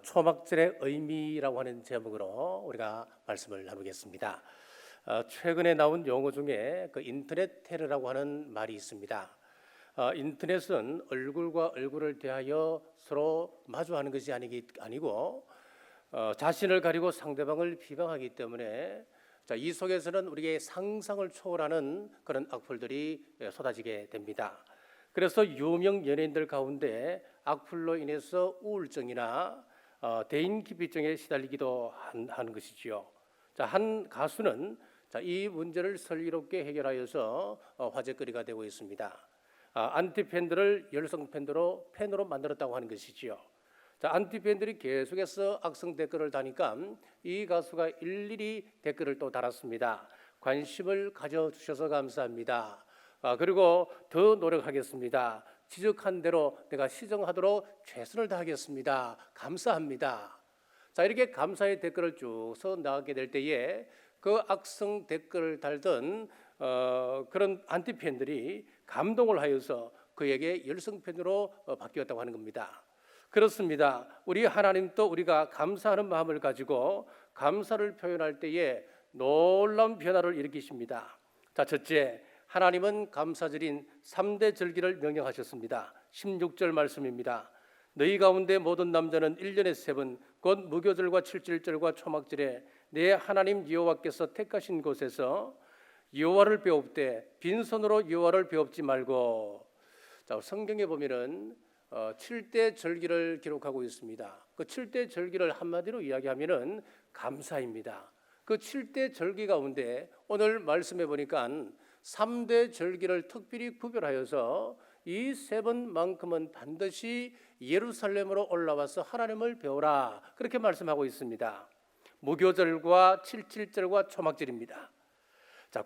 초막절의 의미라고 하는 제목으로 우리가 말씀을 나누겠습니다. 최근에 나온 용어 중에 인터넷 테러라고 하는 말이 있습니다. 인터넷은 얼굴과 얼굴을 대하여 서로 마주하는 것이 아니고 자신을 가리고 상대방을 비방하기 때문에 이 속에서는 우리의 상상을 초월하는 그런 악플들이 쏟아지게 됩니다. 그래서 유명 연예인들 가운데 악플로 인해서 우울증이나 대인기피증에 시달리기도 하는 것이지요. 한 가수는 이 문제를 슬기롭게 해결하여서 화제거리가 되고 있습니다. 안티팬들을 열성 팬으로 만들었다고 하는 것이지요. 안티팬들이 계속해서 악성 댓글을 다니까 이 가수가 일일이 댓글을 또 달았습니다. 관심을 가져주셔서 감사합니다. 그리고 더 노력하겠습니다. 지적한 대로 내가 시정하도록 최선을 다하겠습니다. 감사합니다. 이렇게 감사의 댓글을 쭉 써 나가게 될 때에 그 악성 댓글을 달던 그런 안티팬들이 감동을 하여서 그에게 열성팬으로 바뀌었다고 하는 겁니다. 그렇습니다. 우리 하나님도 우리가 감사하는 마음을 가지고 감사를 표현할 때에 놀라운 변화를 일으키십니다. 첫째, 하나님은 감사절인 3대 절기를 명령하셨습니다. 16절 말씀입니다. 너희 가운데 모든 남자는 1년에 3번 곧 무교절과 칠칠절과 초막절에 내 하나님 여호와께서 택하신 곳에서 여호와를 배웁되 빈손으로 여호와를 배웁지 말고. 성경에 보면은 7대 절기를 기록하고 있습니다. 그 7대 절기를 한마디로 이야기하면은 감사입니다. 그 7대 절기 가운데 오늘 말씀해 보니까 3대 절기를 특별히 구별하여서 이 3번만큼은 반드시 예루살렘으로 올라와서 하나님을 배우라, 그렇게 말씀하고 있습니다. 무교절과 칠칠절과 초막절입니다.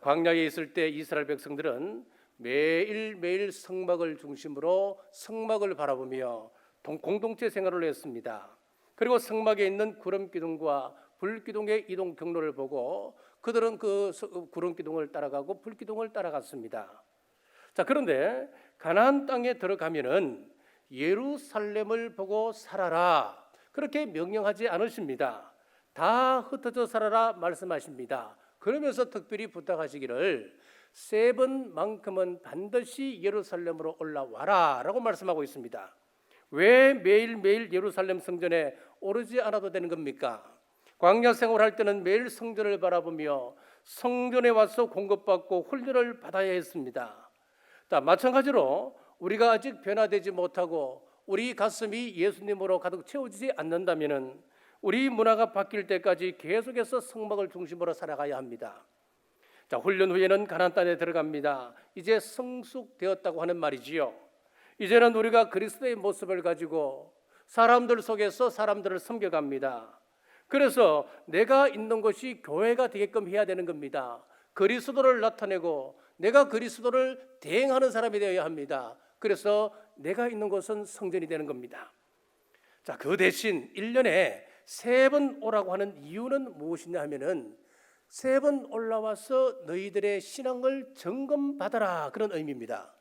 광야에 있을 때 이스라엘 백성들은 매일매일 성막을 중심으로 성막을 바라보며 공동체 생활을 했습니다. 그리고 성막에 있는 구름기둥과 불기둥의 이동 경로를 보고 그들은 그 구름기둥을 따라가고 불기둥을 따라갔습니다. 그런데 가나안 땅에 들어가면은 예루살렘을 보고 살아라, 그렇게 명령하지 않으십니다. 다 흩어져 살아라 말씀하십니다. 그러면서 특별히 부탁하시기를 3번만큼은 반드시 예루살렘으로 올라와라 라고 말씀하고 있습니다. 왜 매일매일 예루살렘 성전에 오르지 않아도 되는 겁니까? 광야 생활할 때는 매일 성전을 바라보며 성전에 와서 공급받고 훈련을 받아야 했습니다. 마찬가지로 우리가 아직 변화되지 못하고 우리 가슴이 예수님으로 가득 채워지지 않는다면 우리 문화가 바뀔 때까지 계속해서 성막을 중심으로 살아가야 합니다. 훈련 후에는 가나안 땅에 들어갑니다. 이제 성숙되었다고 하는 말이지요. 이제는 우리가 그리스도의 모습을 가지고 사람들 속에서 사람들을 섬겨갑니다. 그래서 내가 있는 곳이 교회가 되게끔 해야 되는 겁니다. 그리스도를 나타내고 내가 그리스도를 대행하는 사람이 되어야 합니다. 그래서 내가 있는 곳은 성전이 되는 겁니다. 그 대신 1년에 3번 오라고 하는 이유는 무엇이냐 하면은 3번 올라와서 너희들의 신앙을 점검받아라, 그런 의미입니다.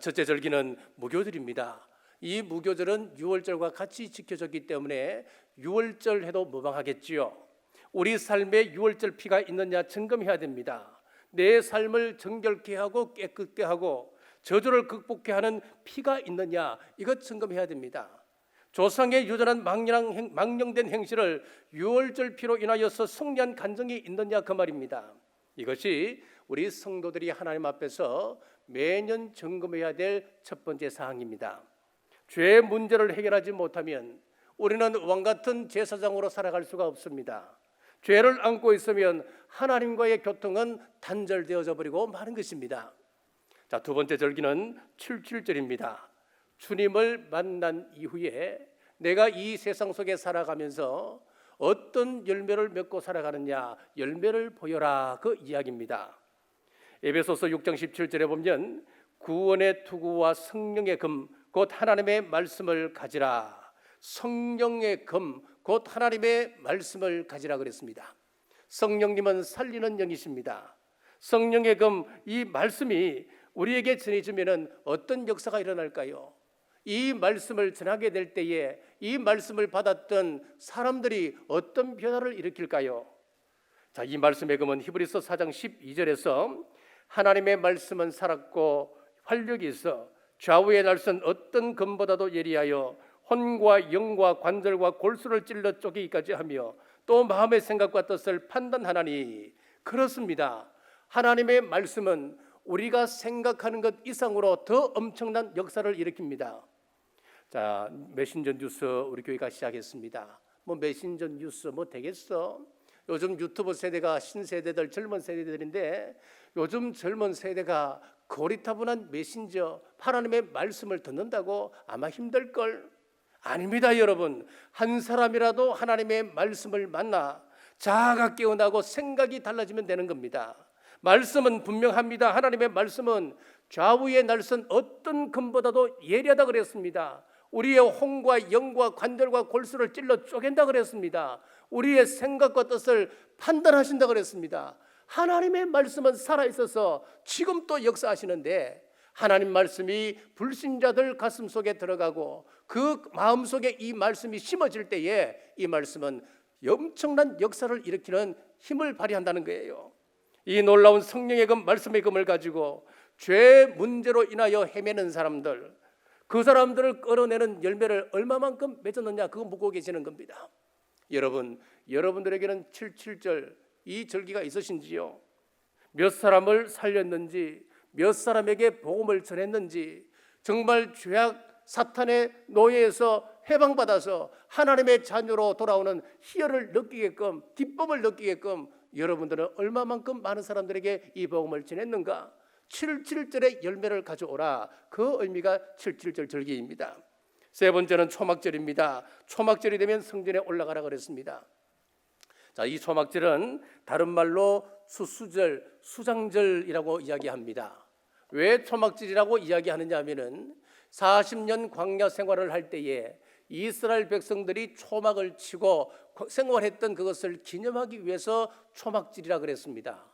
첫째 절기는 무교절입니다. 이 무교절은 6월절과 같이 지켜졌기 때문에 6월절 해도 무방하겠지요. 우리 삶에 6월절 피가 있느냐 점검해야 됩니다. 내 삶을 정결케 하고 깨끗게 하고 저주를 극복케 하는 피가 있느냐, 이것 점검해야 됩니다. 조상의 유전한 망령된 행실을 6월절 피로 인하여서 승리한 간증이 있느냐, 그 말입니다. 이것이 우리 성도들이 하나님 앞에서 매년 점검해야 될 첫 번째 사항입니다. 죄의 문제를 해결하지 못하면 우리는 왕같은 제사장으로 살아갈 수가 없습니다. 죄를 안고 있으면 하나님과의 교통은 단절되어져 버리고 마는 것입니다. 두 번째 절기는 칠칠절입니다. 주님을 만난 이후에 내가 이 세상 속에 살아가면서 어떤 열매를 맺고 살아가느냐, 열매를 보여라, 그 이야기입니다. 에베소서 6장 17절에 보면 구원의 투구와 성령의 금 곧 하나님의 말씀을 가지라. 성령의 금 곧 하나님의 말씀을 가지라 그랬습니다. 성령님은 살리는 영이십니다. 성령의 금, 이 말씀이 우리에게 전해지면 어떤 역사가 일어날까요? 이 말씀을 전하게 될 때에 이 말씀을 받았던 사람들이 어떤 변화를 일으킬까요? 자, 이 말씀의 금은 히브리서 4장 12절에서 하나님의 말씀은 살았고 활력이 있어 좌우의 날선 어떤 검보다도 예리하여 혼과 영과 관절과 골수를 찔러 쪼개기까지 하며 또 마음의 생각과 뜻을 판단하나니. 그렇습니다. 하나님의 말씀은 우리가 생각하는 것 이상으로 더 엄청난 역사를 일으킵니다. 자, 메신저 뉴스 우리 교회가 시작했습니다. 뭐 메신저 뉴스 뭐 되겠어? 요즘 유튜브 세대가 신세대들 젊은 세대들인데 요즘 젊은 세대가 고리타분한 메신저 하나님의 말씀을 듣는다고 아마 힘들걸? 아닙니다. 여러분, 한 사람이라도 하나님의 말씀을 만나 자아가 깨어나고 생각이 달라지면 되는 겁니다. 말씀은 분명합니다. 하나님의 말씀은 좌우의 날선 어떤 금보다도 예리하다 그랬습니다. 우리의 혼과 영과 관절과 골수를 찔러 쪼갠다 그랬습니다. 우리의 생각과 뜻을 판단하신다 그랬습니다. 하나님의 말씀은 살아있어서 지금 또 역사하시는데 하나님 말씀이 불신자들 가슴 속에 들어가고 그 마음 속에 이 말씀이 심어질 때에 이 말씀은 엄청난 역사를 일으키는 힘을 발휘한다는 거예요. 이 놀라운 성령의 금, 말씀의 금을 가지고 죄 문제로 인하여 헤매는 사람들, 그 사람들을 끌어내는 열매를 얼마만큼 맺었느냐, 그거 묻고 계시는 겁니다. 여러분, 여러분들에게는 77절 이 절기가 있으신지요? 몇 사람을 살렸는지, 몇 사람에게 복음을 전했는지, 정말 죄악 사탄의 노예에서 해방받아서 하나님의 자녀로 돌아오는 희열을 느끼게끔, 기쁨을 느끼게끔 여러분들은 얼마만큼 많은 사람들에게 이 복음을 전했는가? 77절의 열매를 가져오라. 그 의미가 77절 절기입니다. 세 번째는 초막절입니다. 초막절이 되면 성전에 올라가라 그랬습니다. 자, 이 초막절은 다른 말로 수수절, 수장절이라고 이야기합니다. 왜 초막절이라고 이야기하느냐 하면은 40년 광야 생활을 할 때에 이스라엘 백성들이 초막을 치고 생활했던 그것을 기념하기 위해서 초막절이라 그랬습니다.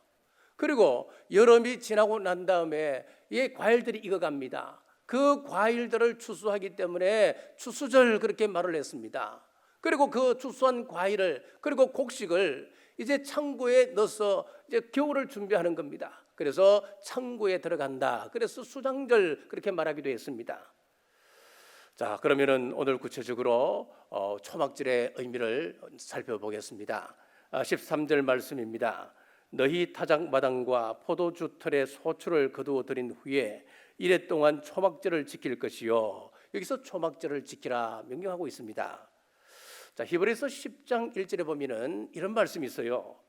그리고 여름이 지나고 난 다음에 이 과일들이 익어갑니다. 그 과일들을 추수하기 때문에 추수절 그렇게 말을 했습니다. 그리고 그 추수한 과일을 그리고 곡식을 이제 창고에 넣어서 이제 겨울을 준비하는 겁니다. 그래서 창고에 들어간다. 그래서 수장절 그렇게 말하기도 했습니다. 자, 그러면은 오늘 구체적으로 초막절의 의미를 살펴보겠습니다. 13절 말씀입니다. 너희 타작마당과 포도주 털에 소출을 거두어 들인 후에 이래 동안 초막절을 지킬 것이요. 여기서 초막절을 지키라 명령하고 있습니다. 자, 히브리서 10장 1절에 보면은 이런 말씀이 있어요.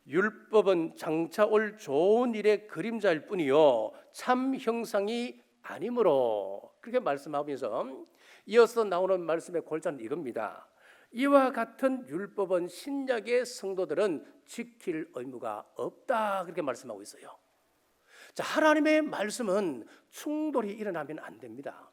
율법은 장차 올 좋은 일의 그림자일 뿐이요 참 형상이 아니므로, 그렇게 말씀하면서 이어서 나오는 말씀의 골자는 이겁니다. 이와 같은 율법은 신약의 성도들은 지킬 의무가 없다, 그렇게 말씀하고 있어요. 자, 하나님의 말씀은 충돌이 일어나면 안 됩니다.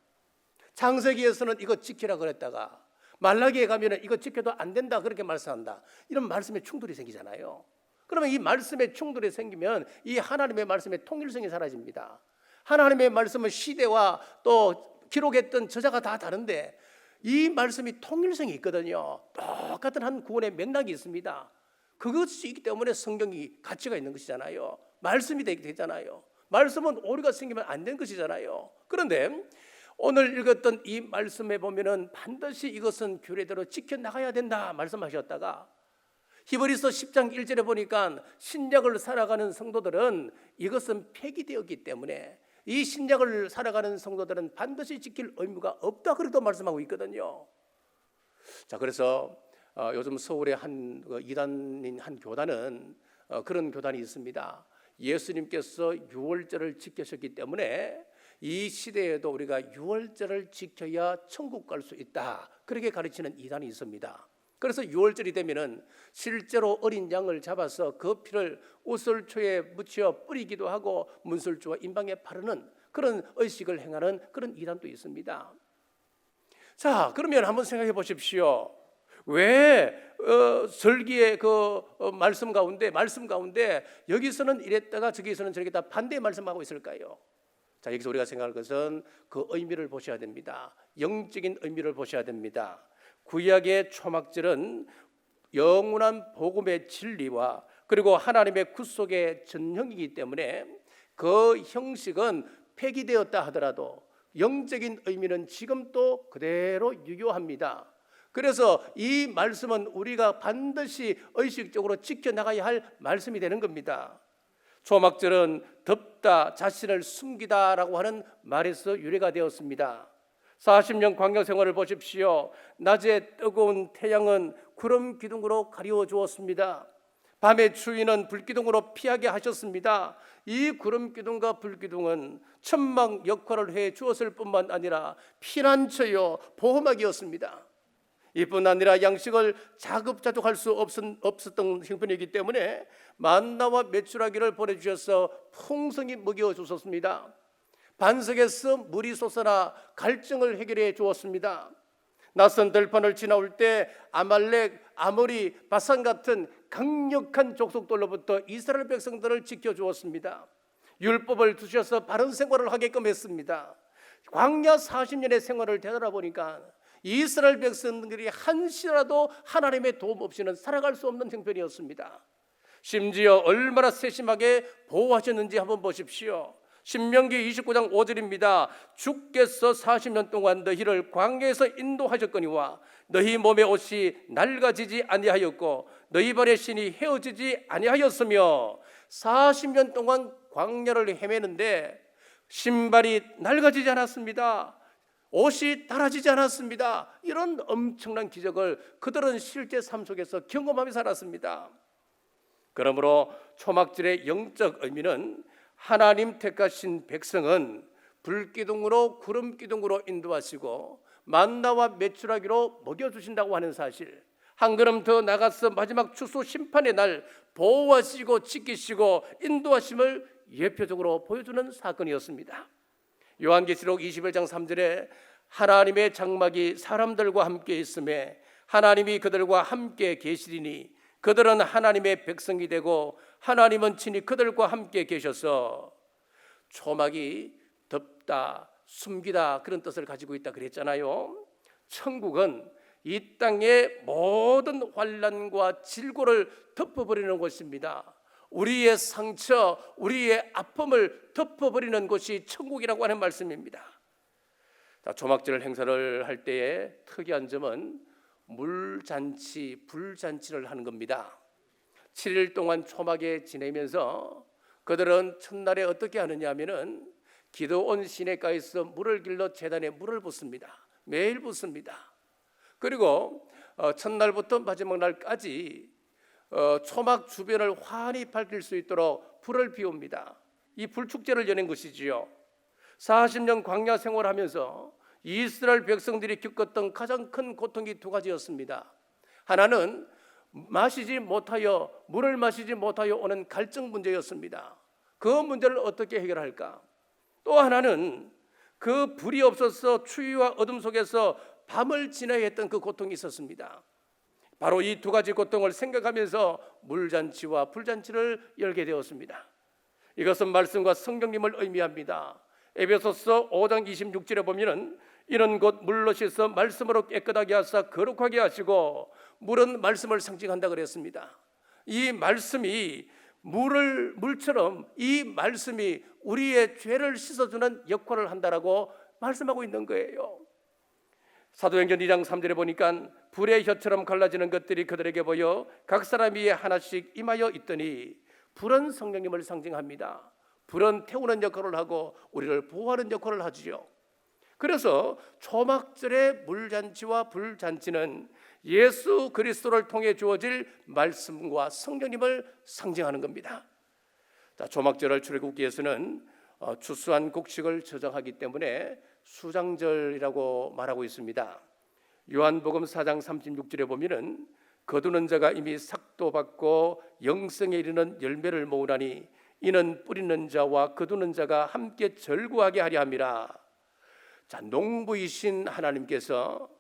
창세기에서는 이거 지키라 그랬다가 말라기에 가면은 이거 지켜도 안 된다 그렇게 말씀한다. 이런 말씀에 충돌이 생기잖아요. 그러면 이 말씀에 충돌이 생기면 이 하나님의 말씀의 통일성이 사라집니다. 하나님의 말씀은 시대와 또 기록했던 저자가 다 다른데 이 말씀이 통일성이 있거든요. 똑같은 한 구원의 맥락이 있습니다. 그것이 있기 때문에 성경이 가치가 있는 것이잖아요. 말씀이 되잖아요. 말씀은 오류가 생기면 안 되는 것이잖아요. 그런데 오늘 읽었던 이 말씀에 보면은 반드시 이것은 규례대로 지켜나가야 된다 말씀하셨다가 히브리서 10장 1절에 보니까 신약을 살아가는 성도들은 이것은 폐기되었기 때문에 이 신약을 살아가는 성도들은 반드시 지킬 의무가 없다 그렇게 말씀하고 있거든요. 자, 그래서 요즘 서울의 한 이단인 한 교단은 그런 교단이 있습니다. 예수님께서 유월절을 지키셨기 때문에 이 시대에도 우리가 유월절을 지켜야 천국 갈 수 있다 그렇게 가르치는 이단이 있습니다. 그래서 유월절이 되면은 실제로 어린 양을 잡아서 그 피를 우슬초에 묻혀 뿌리기도 하고 문설주와 임방에 바르는 그런 의식을 행하는 그런 이단도 있습니다. 자, 그러면 한번 생각해 보십시오. 왜 절기의 그 말씀 가운데 여기서는 이랬다가 저기서는 저렇게 다 반대의 말씀하고 있을까요? 자, 여기서 우리가 생각할 것은 그 의미를 보셔야 됩니다. 영적인 의미를 보셔야 됩니다. 구약의 초막절은 영원한 복음의 진리와 그리고 하나님의 구속의 전형이기 때문에 그 형식은 폐기되었다 하더라도 영적인 의미는 지금도 그대로 유효합니다. 그래서 이 말씀은 우리가 반드시 의식적으로 지켜나가야 할 말씀이 되는 겁니다. 초막절은 덮다, 자신을 숨기다라고 하는 말에서 유래가 되었습니다. 40년 광야 생활을 보십시오. 낮에 뜨거운 태양은 구름 기둥으로 가리워 주었습니다. 밤의 추위는 불기둥으로 피하게 하셨습니다. 이 구름 기둥과 불기둥은 천막 역할을 해 주었을 뿐만 아니라 피난처요 보호막이었습니다. 이뿐 아니라 양식을 자급자족할 수 없었던 형편이기 때문에 만나와 메추라기를 보내주셔서 풍성히 먹여주셨습니다. 반석에서 물이 솟아나 갈증을 해결해 주었습니다. 낯선 들판을 지나올 때 아말렉, 아모리, 바산 같은 강력한 족속들로부터 이스라엘 백성들을 지켜주었습니다. 율법을 두셔서 바른 생활을 하게끔 했습니다. 광야 40년의 생활을 되돌아보니까 이스라엘 백성들이 한시라도 하나님의 도움 없이는 살아갈 수 없는 형편이었습니다. 심지어 얼마나 세심하게 보호하셨는지 한번 보십시오. 신명기 29장 5절입니다. 주께서 40년 동안 너희를 광야에서 인도하셨거니와 너희 몸의 옷이 낡아지지 아니하였고 너희 발의 신이 헤어지지 아니하였으며 40년 동안 광야를 헤매는데 신발이 낡아지지 않았습니다. 옷이 닳아지지 않았습니다. 이런 엄청난 기적을 그들은 실제 삶 속에서 경험하며 살았습니다. 그러므로 초막절의 영적 의미는 하나님 택하신 백성은 불기둥으로 구름기둥으로 인도하시고 만나와 메추라기로 먹여주신다고 하는 사실, 한 걸음 더 나가서 마지막 추수 심판의 날 보호하시고 지키시고 인도하심을 예표적으로 보여주는 사건이었습니다. 요한계시록 21장 3절에 하나님의 장막이 사람들과 함께 있음에 하나님이 그들과 함께 계시리니 그들은 하나님의 백성이 되고 하나님은 친히 그들과 함께 계셔서, 초막이 덮다, 숨기다 그런 뜻을 가지고 있다 그랬잖아요. 천국은 이 땅의 모든 환난과 질고를 덮어버리는 곳입니다. 우리의 상처, 우리의 아픔을 덮어버리는 곳이 천국이라고 하는 말씀입니다. 자, 초막절 행사를 할 때의 특이한 점은 물잔치, 불잔치를 하는 겁니다. 7일 동안 초막에 지내면서 그들은 첫날에 어떻게 하느냐 하면은 기드온 시내가에서 물을 길러 제단에 물을 붓습니다. 매일 붓습니다. 그리고 첫날부터 마지막 날까지 초막 주변을 환히 밝힐 수 있도록 불을 피웁니다. 이 불축제를 여는 것이지요. 40년 광야 생활하면서 이스라엘 백성들이 겪었던 가장 큰 고통이 두 가지였습니다. 하나는 물을 마시지 못하여 오는 갈증 문제였습니다. 그 문제를 어떻게 해결할까? 또 하나는 그 불이 없어서 추위와 어둠 속에서 밤을 지나야 했던 그 고통이 있었습니다. 바로 이 두 가지 고통을 생각하면서 물잔치와 불잔치를 열게 되었습니다. 이것은 말씀과 성령님을 의미합니다. 에베소서 5장 26절에 보면은 이는 곧 물로 씻어 말씀으로 깨끗하게 하사 거룩하게 하시고, 물은 말씀을 상징한다 그랬습니다. 이 말씀이 물처럼 이 말씀이 우리의 죄를 씻어주는 역할을 한다라고 말씀하고 있는 거예요. 사도행전 2장 3절에 보니까 불의 혀처럼 갈라지는 것들이 그들에게 보여 각 사람 위에 하나씩 임하여 있더니, 불은 성령님을 상징합니다. 불은 태우는 역할을 하고 우리를 보호하는 역할을 하지요. 그래서 초막절의 물잔치와 불잔치는 예수 그리스도를 통해 주어질 말씀과 성령님을 상징하는 겁니다. 자, 초막절을 출애굽기에서는 추수한 곡식을 저장하기 때문에 수장절이라고 말하고 있습니다. 요한복음 4장 36절에 보면은 거두는 자가 이미 삭도 받고 영생에 이르는 열매를 모으나니 이는 뿌리는 자와 거두는 자가 함께 절구하게 하려 함이라. 자, 농부이신 하나님께서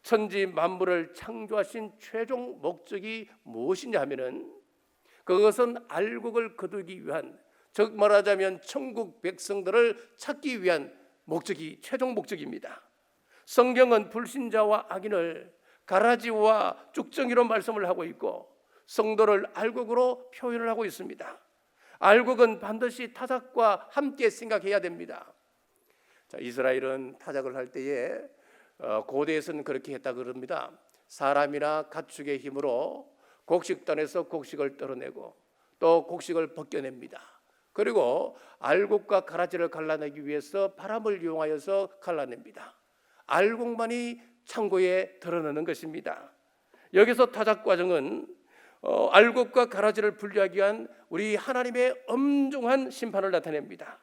천지 만물을 창조하신 최종 목적이 무엇이냐 하면은 그것은 알곡을 거두기 위한 즉 말하자면 천국 백성들을 찾기 위한 목적이 최종 목적입니다. 성경은 불신자와 악인을 가라지와 쭉정이로 말씀을 하고 있고 성도를 알곡으로 표현을 하고 있습니다. 알곡은 반드시 타작과 함께 생각해야 됩니다. 자, 이스라엘은 타작을 할 때에 고대에서는 그렇게 했다 그럽니다. 사람이나 가축의 힘으로 곡식단에서 곡식을 떨어내고 또 곡식을 벗겨냅니다. 그리고 알곡과 가라지를 갈라내기 위해서 바람을 이용하여서 갈라냅니다. 알곡만이 창고에 드러나는 것입니다. 여기서 타작 과정은 알곡과 가라지를 분리하기 위한 우리 하나님의 엄중한 심판을 나타냅니다.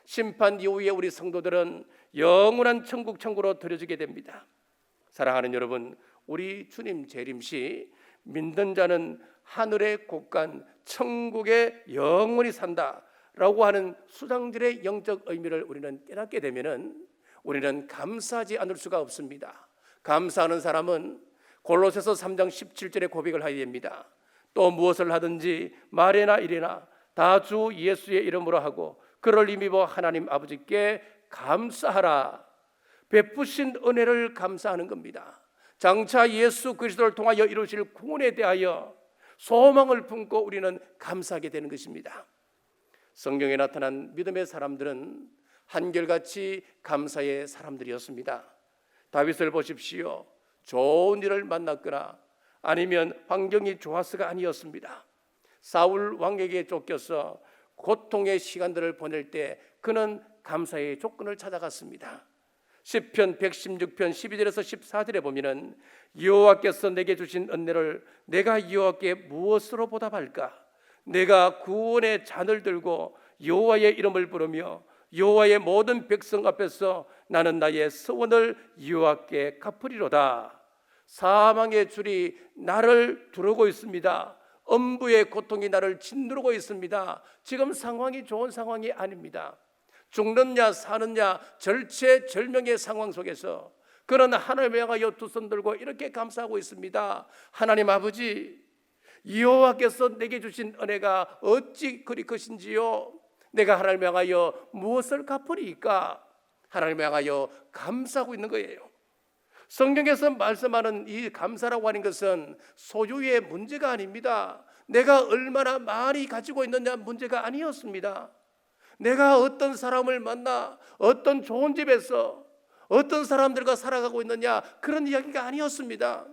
심판 이후에 우리 성도들은 영원한 천국 천국으로 들여지게 됩니다. 사랑하는 여러분, 우리 주님 재림시 믿는 자는 하늘의 곳간 천국에 영원히 산다라고 하는 수장질의 영적 의미를 우리는 깨닫게 되면은 우리는 감사하지 않을 수가 없습니다. 감사하는 사람은 골로새서 3장 17절에 고백을 하게 됩니다. 또 무엇을 하든지 말이나 일이나 다 주 예수의 이름으로 하고 그를 힘입어 하나님 아버지께 감사하라. 베푸신 은혜를 감사하는 겁니다. 장차 예수 그리스도를 통하여 이루실 구원에 대하여 소망을 품고 우리는 감사하게 되는 것입니다. 성경에 나타난 믿음의 사람들은 한결같이 감사의 사람들이었습니다. 다윗을 보십시오. 좋은 일을 만났거나 아니면 환경이 좋았어가 아니었습니다. 사울 왕에게 쫓겨서 고통의 시간들을 보낼 때 그는 감사의 조건을 찾아갔습니다. 시편 116편 12절에서 14절에 보면은 여호와께서 내게 주신 은혜를 내가 여호와께 무엇으로 보답할까? 내가 구원의 잔을 들고 여호와의 이름을 부르며 여호와의 모든 백성 앞에서 나는 나의 서원을 여호와께 갚으리로다. 사망의 줄이 나를 두르고 있습니다. 엄부의 고통이 나를 짓누르고 있습니다. 지금 상황이 좋은 상황이 아닙니다. 죽느냐 사느냐 절체절명의 상황 속에서 그런 하나님을 향하여 두 손 들고 이렇게 감사하고 있습니다. 하나님 아버지, 여호와께서 내게 주신 은혜가 어찌 그리 크신지요. 내가 하나님을 향하여 무엇을 갚으리까? 하나님을 향하여 감사하고 있는 거예요. 성경에서 말씀하는 이 감사라고 하는 것은 소유의 문제가 아닙니다. 내가 얼마나 많이 가지고 있느냐 문제가 아니었습니다. 내가 어떤 사람을 만나 어떤 좋은 집에서 어떤 사람들과 살아가고 있느냐 그런 이야기가 아니었습니다.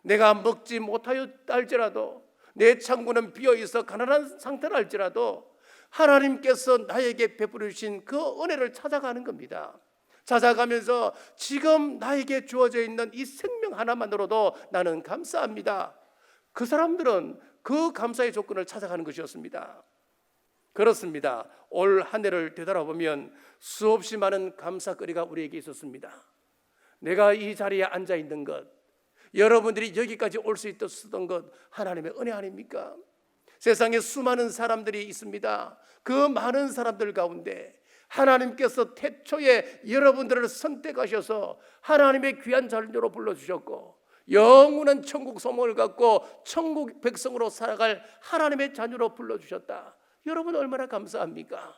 내가 먹지 못하였다 할지라도 내 창고는 비어있어 가난한 상태라 할지라도 하나님께서 나에게 베풀어 주신 그 은혜를 찾아가는 겁니다. 찾아가면서 지금 나에게 주어져 있는 이 생명 하나만으로도 나는 감사합니다. 그 사람들은 그 감사의 조건을 찾아가는 것이었습니다. 그렇습니다. 올 한 해를 되돌아보면 수없이 많은 감사거리가 우리에게 있었습니다. 내가 이 자리에 앉아 있는 것, 여러분들이 여기까지 올 수 있었던 것 하나님의 은혜 아닙니까? 세상에 수많은 사람들이 있습니다. 그 많은 사람들 가운데 하나님께서 태초에 여러분들을 선택하셔서 하나님의 귀한 자녀로 불러주셨고 영원한 천국 소망을 갖고 천국 백성으로 살아갈 하나님의 자녀로 불러주셨다. 여러분 얼마나 감사합니까?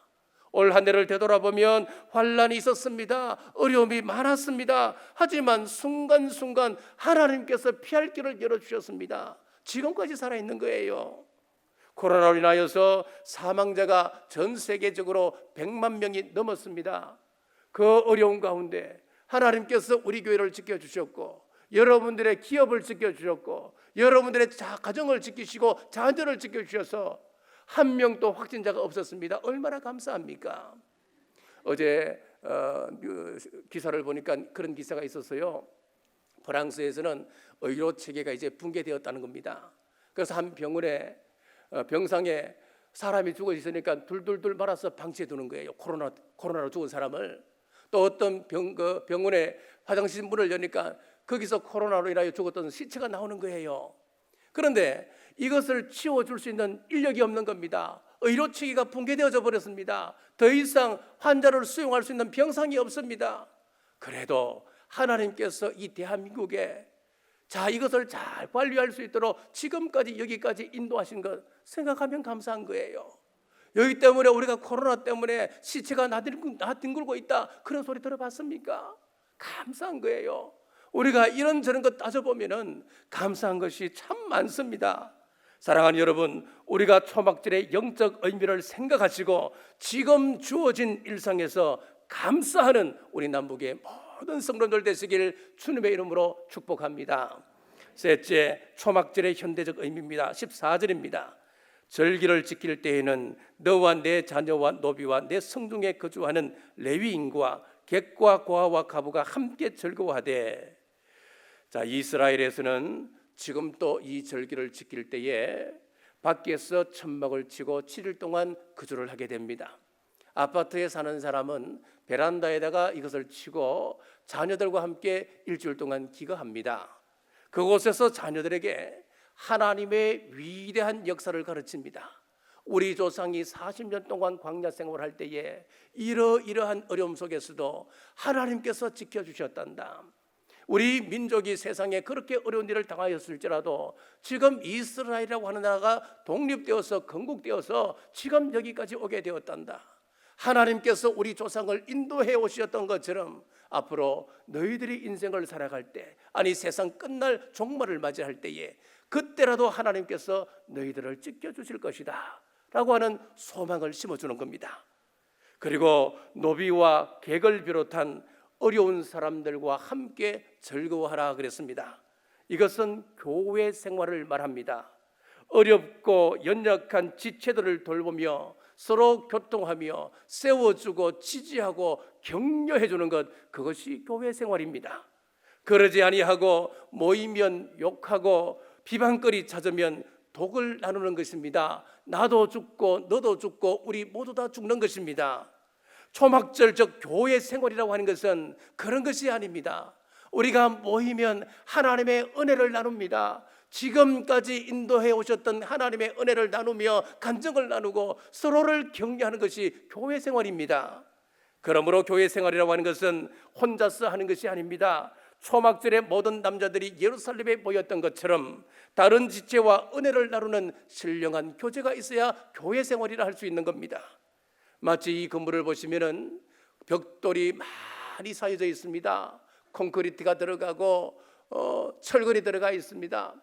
올 한 해를 되돌아보면 환난이 있었습니다. 어려움이 많았습니다. 하지만 순간순간 하나님께서 피할 길을 열어주셨습니다. 지금까지 살아있는 거예요. 코로나로 인하여서 사망자가 전 세계적으로 100만 명이 넘었습니다. 그 어려운 가운데 하나님께서 우리 교회를 지켜주셨고 여러분들의 기업을 지켜주셨고 여러분들의 가정을 지키시고 자녀를 지켜주셔서 한 명도 확진자가 없었습니다. 얼마나 감사합니까? 어제 기사를 보니까 그런 기사가 있었어요. 프랑스에서는 의료 체계가 이제 붕괴되었다는 겁니다. 그래서 한 병원에 병상에 사람이 죽어 있으니까 둘둘둘 말아서 방치해 두는 거예요. 코로나로 죽은 사람을. 또 어떤 병원에 화장실 문을 여니까 거기서 코로나로 인하여 죽었던 시체가 나오는 거예요. 그런데 이것을 치워줄 수 있는 인력이 없는 겁니다. 의료 체계가 붕괴되어져 버렸습니다. 더 이상 환자를 수용할 수 있는 병상이 없습니다. 그래도 하나님께서 이 대한민국에 이것을 잘 관리할 수 있도록 지금까지 여기까지 인도하신 것 생각하면 감사한 거예요. 여기 때문에 우리가 코로나 때문에 시체가 나뒹굴고 있다, 그런 소리 들어봤습니까? 감사한 거예요. 우리가 이런저런 것 따져보면 감사한 것이 참 많습니다. 사랑하는 여러분, 우리가 초막절의 영적 의미를 생각하시고 지금 주어진 일상에서 감사하는 우리 남북의 모든 성도들 되시길 주님의 이름으로 축복합니다. 셋째, 초막절의 현대적 의미입니다. 14절입니다. 절기를 지킬 때에는 너와 내 자녀와 노비와 내 성중에 거주하는 레위인과 객과 고아와 가부가 함께 즐거워하되. 자, 이스라엘에서는 지금 또 이 절기를 지킬 때에 밖에서 천막을 치고 7일 동안 거주를 하게 됩니다. 아파트에 사는 사람은 베란다에다가 이것을 치고 자녀들과 함께 일주일 동안 기거합니다. 그곳에서 자녀들에게 하나님의 위대한 역사를 가르칩니다. 우리 조상이 40년 동안 광야 생활할 때에 이러이러한 어려움 속에서도 하나님께서 지켜주셨단다. 우리 민족이 세상에 그렇게 어려운 일을 당하였을지라도 지금 이스라엘이라고 하는 나라가 독립되어서 건국되어서 지금 여기까지 오게 되었단다. 하나님께서 우리 조상을 인도해 오셨던 것처럼 앞으로 너희들이 인생을 살아갈 때, 아니 세상 끝날 종말을 맞이할 때에 그때라도 하나님께서 너희들을 지켜주실 것이다 라고 하는 소망을 심어주는 겁니다. 그리고 노비와 객을 비롯한 어려운 사람들과 함께 즐거워하라 그랬습니다. 이것은 교회 생활을 말합니다. 어렵고 연약한 지체들을 돌보며 서로 교통하며 세워주고 지지하고 격려해주는 것, 그것이 교회 생활입니다. 그러지 아니하고 모이면 욕하고 비방거리 찾으면 독을 나누는 것입니다. 나도 죽고 너도 죽고 우리 모두 다 죽는 것입니다. 초막절, 즉 교회 생활이라고 하는 것은 그런 것이 아닙니다. 우리가 모이면 하나님의 은혜를 나눕니다. 지금까지 인도해 오셨던 하나님의 은혜를 나누며 간증을 나누고 서로를 격려하는 것이 교회 생활입니다. 그러므로 교회 생활이라고 하는 것은 혼자서 하는 것이 아닙니다. 초막절에 모든 남자들이 예루살렘에 모였던 것처럼 다른 지체와 은혜를 나누는 신령한 교제가 있어야 교회 생활이라 할 수 있는 겁니다. 마치 이 건물을 보시면은 벽돌이 많이 쌓여져 있습니다. 콘크리트가 들어가고 철근이 들어가 있습니다.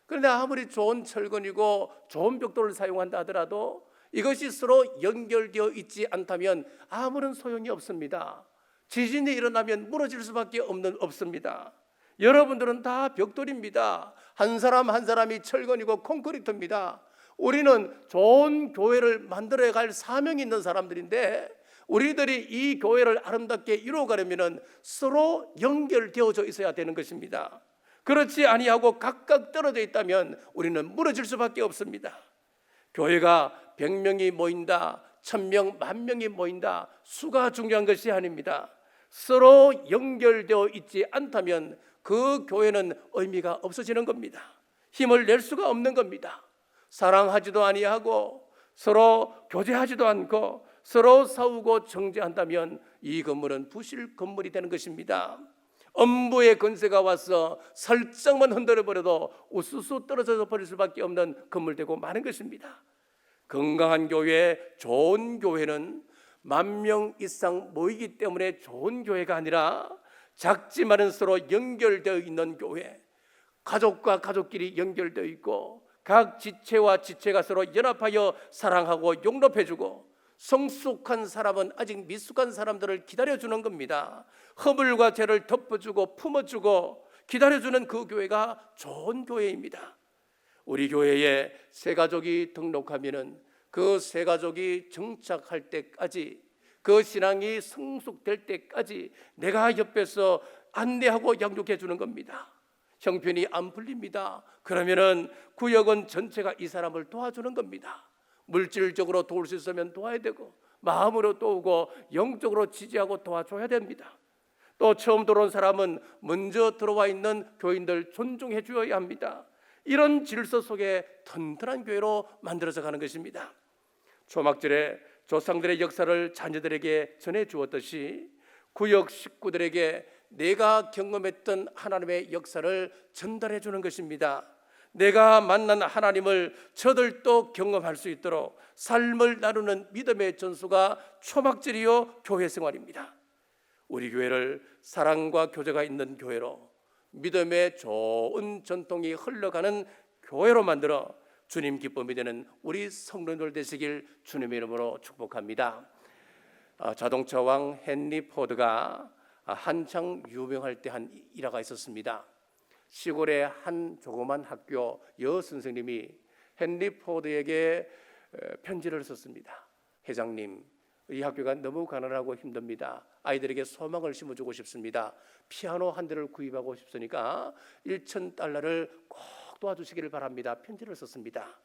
그런데 아무리 좋은 철근이고 좋은 벽돌을 사용한다 하더라도 이것이 서로 연결되어 있지 않다면 아무런 소용이 없습니다. 지진이 일어나면 무너질 수밖에 없습니다. 여러분들은 다 벽돌입니다. 한 사람 한 사람이 철근이고 콘크리트입니다. 우리는 좋은 교회를 만들어야 갈 사명이 있는 사람들인데 우리들이 이 교회를 아름답게 이루어가려면 서로 연결되어져 있어야 되는 것입니다. 그렇지 아니하고 각각 떨어져 있다면 우리는 무너질 수밖에 없습니다. 교회가 100명이 모인다, 1000명, 10,000명이 모인다, 수가 중요한 것이 아닙니다. 서로 연결되어 있지 않다면 그 교회는 의미가 없어지는 겁니다. 힘을 낼 수가 없는 겁니다. 사랑하지도 아니하고 서로 교제하지도 않고 서로 싸우고 정죄한다면 이 건물은 부실 건물이 되는 것입니다. 엄부의 권세가 와서 살짝만 흔들어버려도 우수수 떨어져 버릴 수밖에 없는 건물 되고 마는 것입니다. 건강한 교회, 좋은 교회는 10,000명 이상 모이기 때문에 좋은 교회가 아니라 작지만은 서로 연결되어 있는 교회, 가족과 가족끼리 연결되어 있고 각 지체와 지체가 서로 연합하여 사랑하고 용납해주고 성숙한 사람은 아직 미숙한 사람들을 기다려주는 겁니다. 허물과 죄를 덮어주고 품어주고 기다려주는 그 교회가 좋은 교회입니다. 우리 교회에 새 가족이 등록하면은 그 새 가족이 정착할 때까지, 그 신앙이 성숙될 때까지 내가 옆에서 안내하고 양육해 주는 겁니다. 형편이 안 풀립니다. 그러면은 구역은 전체가 이 사람을 도와주는 겁니다. 물질적으로 도울 수 있으면 도와야 되고 마음으로 도우고 영적으로 지지하고 도와줘야 됩니다. 또 처음 들어온 사람은 먼저 들어와 있는 교인들 존중해 주어야 합니다. 이런 질서 속에 튼튼한 교회로 만들어져 가는 것입니다. 초막절에 조상들의 역사를 자녀들에게 전해 주었듯이 구역 식구들에게 내가 경험했던 하나님의 역사를 전달해 주는 것입니다. 내가 만난 하나님을 저들도 경험할 수 있도록 삶을 나누는 믿음의 전수가 초막절이요 교회 생활입니다. 우리 교회를 사랑과 교제가 있는 교회로, 믿음의 좋은 전통이 흘러가는 교회로 만들어 주님 기쁨이 되는 우리 성도들 되시길 주님의 이름으로 축복합니다. 자동차 왕 헨리 포드가 한창 유명할 때 한 일화가 있었습니다. 시골의 한 조그만 학교 여선생님이 헨리 포드에게 편지를 썼습니다. 회장님, 이 학교가 너무 가난하고 힘듭니다. 아이들에게 소망을 심어주고 싶습니다. 피아노 한 대를 구입하고 싶으니까 $1,000를 꼭 도와주시기를 바랍니다. 편지를 썼습니다.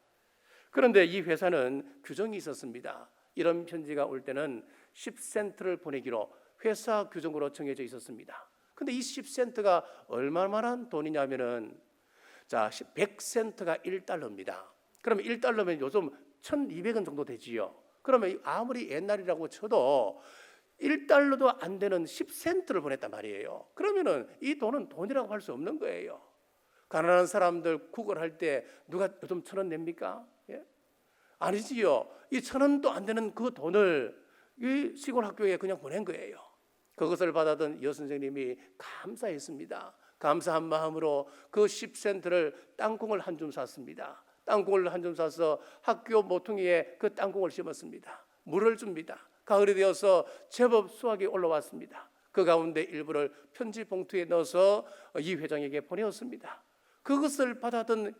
그런데 이 회사는 규정이 있었습니다. 이런 편지가 올 때는 10센트를 보내기로 회사 규정으로 정해져 있었습니다. 근데 이 10센트가 얼마만한 돈이냐면은 100센트가 $1입니다. 그러면 $1면 요즘 1,200원 정도 되지요. 그러면 아무리 옛날이라고 쳐도 $1도 안 되는 10센트를 보냈단 말이에요. 그러면은 이 돈은 돈이라고 할 수 없는 거예요. 가난한 사람들 구걸할 때 누가 요즘 1,000원 냅니까? 예? 아니지요. 이 1,000원도 안 되는 그 돈을 이 시골 학교에 그냥 보낸 거예요. 그것을 받아든 여선생님이 감사했습니다. 감사한 마음으로 그 10센트를 땅콩을 한 줌 샀습니다. 땅콩을 한 줌 사서 학교 모퉁이에 그 땅콩을 심었습니다. 물을 줍니다. 가을이 되어서 제법 수확이 올라왔습니다. 그 가운데 일부를 편지 봉투에 넣어서 이 회장에게 보내었습니다. 그것을 받아든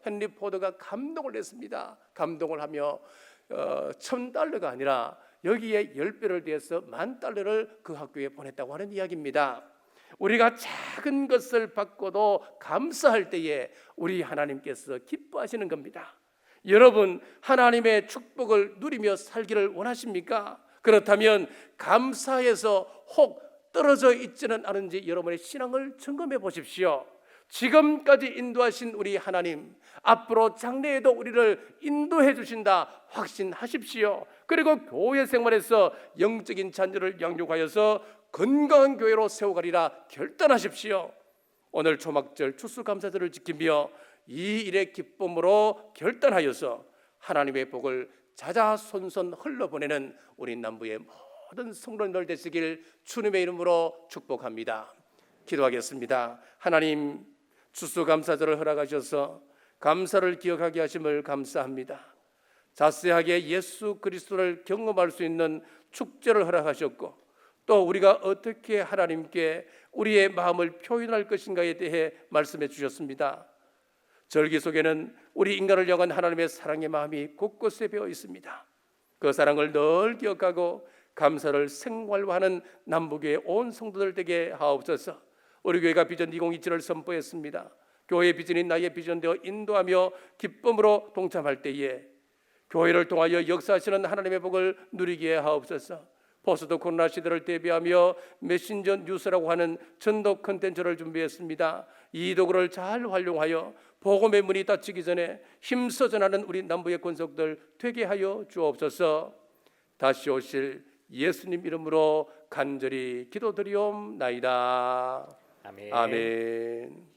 헨리 포드가 감동을 했습니다. 감동을 하며 $1,000가 아니라 여기에 10배를 더해서 $10,000를 그 학교에 보냈다고 하는 이야기입니다. 우리가 작은 것을 받고도 감사할 때에 우리 하나님께서 기뻐하시는 겁니다. 여러분, 하나님의 축복을 누리며 살기를 원하십니까? 그렇다면 감사해서 혹 떨어져 있지는 않은지 여러분의 신앙을 점검해 보십시오. 지금까지 인도하신 우리 하나님, 앞으로 장래에도 우리를 인도해 주신다 확신하십시오. 그리고 교회 생활에서 영적인 자녀를 양육하여서 건강한 교회로 세워가리라 결단하십시오. 오늘 초막절 추수감사절을 지키며 이 일의 기쁨으로 결단하여서 하나님의 복을 자자손손 흘러보내는 우리 남부의 모든 성도님들 되시길 주님의 이름으로 축복합니다. 기도하겠습니다. 하나님, 추수감사절을 허락하셔서 감사를 기억하게 하심을 감사합니다. 자세하게 예수 그리스도를 경험할 수 있는 축제를 허락하셨고, 또 우리가 어떻게 하나님께 우리의 마음을 표현할 것인가에 대해 말씀해 주셨습니다. 절기 속에는 우리 인간을 향한 하나님의 사랑의 마음이 곳곳에 배어 있습니다. 그 사랑을 늘 기억하고 감사를 생활화하는 남북의 온 성도들 되게 하옵소서. 우리 교회가 비전 2027을 선포했습니다. 교회의 비전이 나의 비전되어 인도하며 기쁨으로 동참할 때에 교회를 통하여 역사하시는 하나님의 복을 누리게 하옵소서. 포스트 코로나 시대를 대비하며 메신저 뉴스라고 하는 전도 콘텐츠를 준비했습니다. 이 도구를 잘 활용하여 복음의 문이 닫히기 전에 힘써 전하는 우리 남부의 권속들 되게 하여 주옵소서. 다시 오실 예수님 이름으로 간절히 기도드리옵나이다. 아멘. 아멘.